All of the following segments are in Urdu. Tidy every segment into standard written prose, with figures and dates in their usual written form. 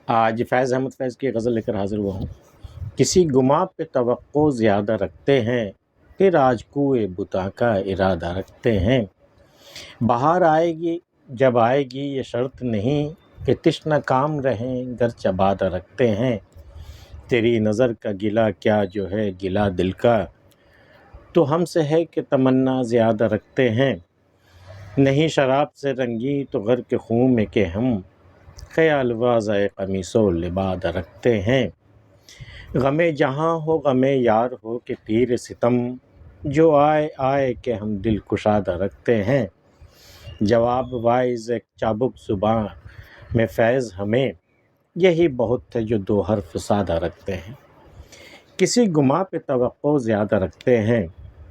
آج فیض احمد فیض کی غزل لے کر حاضر ہوا ہوں۔ کسی گماں پہ توقع زیادہ رکھتے ہیں، پھر آج کوئے بتاں کا ارادہ رکھتے ہیں۔ بہار آئے گی جب آئے گی یہ شرط نہیں کہ تشنہ کام رہیں گرچہ وعدہ رکھتے ہیں۔ تیری نظر کا گلہ کیا جو ہے گلہ دل کا، تو ہم سے ہے کہ تمنا زیادہ رکھتے ہیں۔ نہیں شراب سے رنگی تو غرق خون میں کہ ہم، خیال واضح قمیص و لبادہ رکھتے ہیں۔ غم جہاں ہو غم یار ہو کہ تیر ستم، جو آئے آئے کہ ہم دل کشادہ رکھتے ہیں۔ جواب وائز ایک چابک زباں میں فیض ہمیں، یہی بہت ہے جو دو حرف سادہ رکھتے ہیں۔ کسی گماں پہ توقع زیادہ رکھتے ہیں،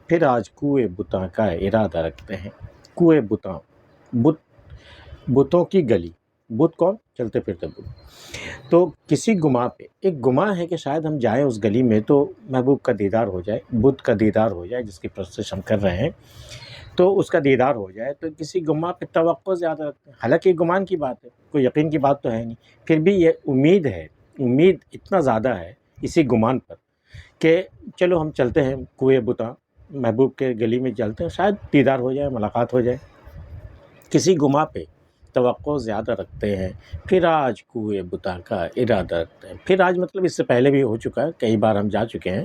پھر آج کوئے بتاں کا ارادہ رکھتے ہیں۔ کوئے بتاں، بتوں کی گلی، بت کون؟ چلتے پھرتے بت۔ تو کسی گماں پہ، ایک گماں ہے کہ شاید ہم جائیں اس گلی میں تو محبوب کا دیدار ہو جائے، بت کا دیدار ہو جائے جس کی پرستش ہم کر رہے ہیں، تو اس کا دیدار ہو جائے۔ تو کسی گماں پہ توقع زیادہ رکھتے ہیں، حالانکہ گمان کی بات ہے، کوئی یقین کی بات تو ہے نہیں، پھر بھی یہ امید ہے، امید اتنا زیادہ ہے اسی گمان پر کہ چلو ہم چلتے ہیں کوئے بتاں، محبوب کے گلی میں چلتے ہیں، شاید دیدار ہو جائے، ملاقات ہو جائے۔ کسی گماں پہ توقع زیادہ رکھتے ہیں، پھر آج کوئے بتاں کا ارادہ رکھتے ہیں۔ پھر آج مطلب اس سے پہلے بھی ہو چکا ہے، کئی بار ہم جا چکے ہیں،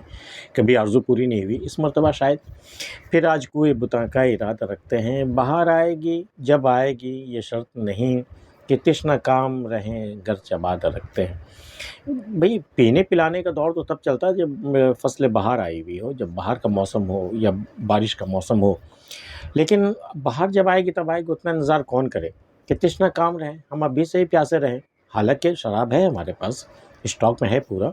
کبھی آرزو پوری نہیں ہوئی، اس مرتبہ شاید پھر آج کوئے بتاں کا ارادہ رکھتے ہیں۔ بہار آئے گی جب آئے گی یہ شرط نہیں کہ تشنہ کام رہیں گرچہ وعدہ رکھتے ہیں۔ بھئی پینے پلانے کا دور تو تب چلتا ہے جب فصل بہار آئی ہوئی ہو، جب بہار کا موسم ہو یا بارش کا موسم ہو، لیکن بہار جب آئے گی تب آئے گی، اتنا انتظار کون کرے کہ تشنہ کام رہیں، ہم ابھی سے ہی پیاسے رہیں، حالانکہ شراب ہے ہمارے پاس، اسٹاک میں ہے پورا۔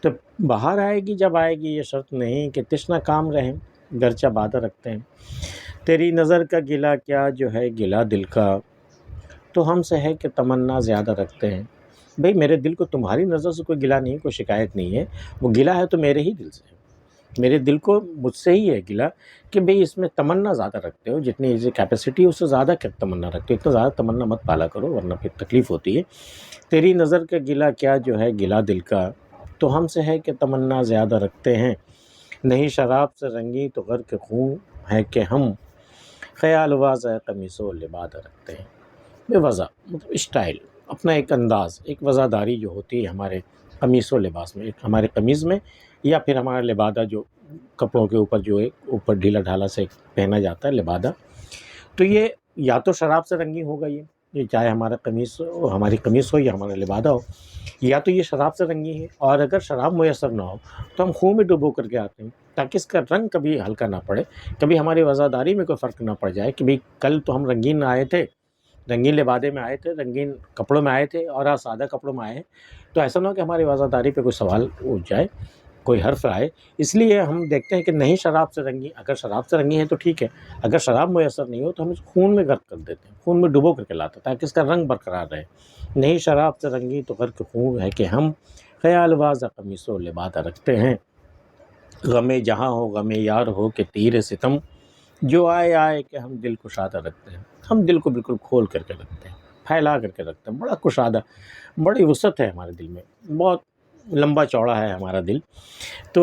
تو بہار آئے گی جب آئے گی یہ شرط نہیں کہ تشنہ کام رہیں گرچہ وعدہ رکھتے ہیں۔ تیری نظر کا گلہ کیا جو ہے گلہ دل کا، تو ہم سے ہے کہ تمنا زیادہ رکھتے ہیں۔ بھئی میرے دل کو تمہاری نظر سے کوئی گلہ نہیں، کوئی شکایت نہیں ہے، وہ گلہ ہے تو میرے ہی دل سے ہے، میرے دل کو مجھ سے ہی ہے گلہ کہ بھئی اس میں تمنا زیادہ رکھتے ہو، جتنی کیپیسٹی ہے اس سے زیادہ تمنا رکھتے ہو، اتنا زیادہ تمنا مت پالا کرو ورنہ پھر تکلیف ہوتی ہے۔ تیری نظر کا گلہ کیا جو ہے گلہ دل کا، تو ہم سے ہے کہ تمنا زیادہ رکھتے ہیں۔ نہیں شراب سے رنگی تو غرق خون ہے کہ ہم، خیال واضح قمیص و لبادہ رکھتے ہیں۔ بے وضع مطلب اسٹائل، اپنا ایک انداز، ایک وضعداری جو ہوتی ہے ہمارے قمیص و لباس میں، ایک ہمارے قمیض میں یا پھر ہمارا لبادہ جو کپڑوں کے اوپر جو ایک اوپر ڈھیلا ڈھالا سے پہنا جاتا ہے لبادہ، تو یہ یا تو شراب سے رنگی ہوگا، یہ چاہے ہمارا قمیص ہو، ہماری قمیص ہو یا ہمارا لبادہ ہو، یا تو یہ شراب سے رنگی ہے، اور اگر شراب میسر نہ ہو تو ہم خون میں ڈبو کر کے آتے ہیں تاکہ اس کا رنگ کبھی ہلکا نہ پڑے، کبھی ہماری وضعداری میں کوئی فرق نہ پڑ جائے کہ بھئی کل تو ہم رنگین آئے تھے، رنگین لبادے میں آئے تھے، رنگین کپڑوں میں آئے تھے، اور آج سادہ کپڑوں میں آئے ہیں، تو ایسا نہ ہو کہ ہماری وضعداری پہ کوئی سوال اٹھ جائے، کوئی حرف آئے۔ اس لیے ہم دیکھتے ہیں کہ نہیں شراب سے رنگی، اگر شراب سے رنگی ہے تو ٹھیک ہے، اگر شراب میسر نہیں ہو تو ہم اس خون میں غرق کر دیتے ہیں، خون میں ڈبو کر کے لاتے ہیں تاکہ اس کا رنگ برقرار رہے۔ نہیں شراب سے رنگی تو غرق خون ہے کہ ہم، خیال واضح قمیص و لبادہ رکھتے ہیں۔ غم جہاں ہو غم یار ہو کہ تیر ستم، جو آئے آئے کہ ہم دل کشادہ رکھتے ہیں۔ ہم دل کو بالکل کھول کر کے رکھتے ہیں، پھیلا کر کے رکھتے ہیں، بڑا کشادہ، بڑی وسعت ہے ہمارے دل میں، بہت لمبا چوڑا ہے ہمارا دل۔ تو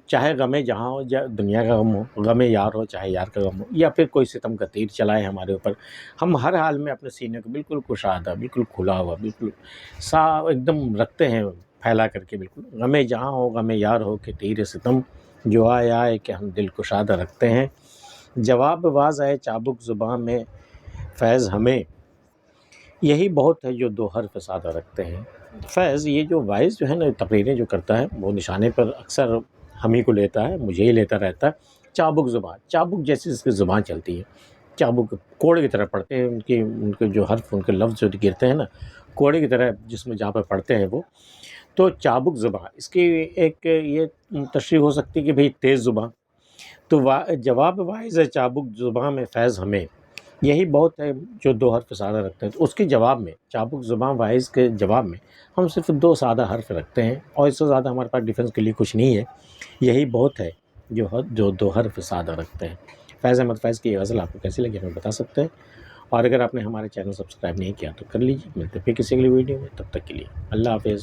چاہے غم جہاں ہو، دنیا کا غم ہو، غم یار ہو، چاہے یار کا غم ہو، یا پھر کوئی ستم کا تیر چلائے ہمارے اوپر، ہم ہر حال میں اپنے سینے کو بالکل کشادہ، بالکل کھلا ہوا، بالکل صاف ایک دم رکھتے ہیں، پھیلا کر کے بالکل۔ غم جہاں ہو غم یار ہو کہ تیر ستم، جو آئے آئے کہ ہم دل کشادہ رکھتے ہیں۔ جواب باز آئے چابک زباں میں فیض ہمیں، یہی بہت ہے جو دو حرف سادہ رکھتے ہیں۔ فیض یہ جو وائز جو ہے نا، تقریریں جو کرتا ہے وہ نشانے پر اکثر ہم ہی کو لیتا ہے، مجھے ہی لیتا رہتا ہے۔ چابک زبان، چابک جیسی اس کی زبان چلتی ہے، چابک کوڑے کی طرح پڑھتے ہیں، ان کے جو حرف، ان کے لفظ جو گرتے ہیں نا، کوڑے کی طرح جس میں جہاں پہ پڑھتے ہیں وہ، تو چابک زبان، اس کی ایک یہ تشریح ہو سکتی ہے کہ بھئی تیز زبان۔ تو جواب وائز ہے چابک زباں میں فیض ہمیں، یہی بہت ہے جو دو حرف سادہ رکھتے ہیں۔ تو اس کے جواب میں، چابک زباں وائز کے جواب میں ہم صرف دو سادہ حرف رکھتے ہیں، اور اس سے زیادہ ہمارے پاس ڈیفینس کے لیے کچھ نہیں ہے، یہی بہت ہے جو دو حرف سادہ رکھتے ہیں۔ فیض احمد فیض کی یہ غزل آپ کو کیسی لگی ہمیں بتا سکتے ہیں، اور اگر آپ نے ہمارے چینل سبسکرائب نہیں کیا تو کر لیجیے. ملتے پھر کسی اگلی ویڈیو میں، تب تک کے لیے اللہ حافظ.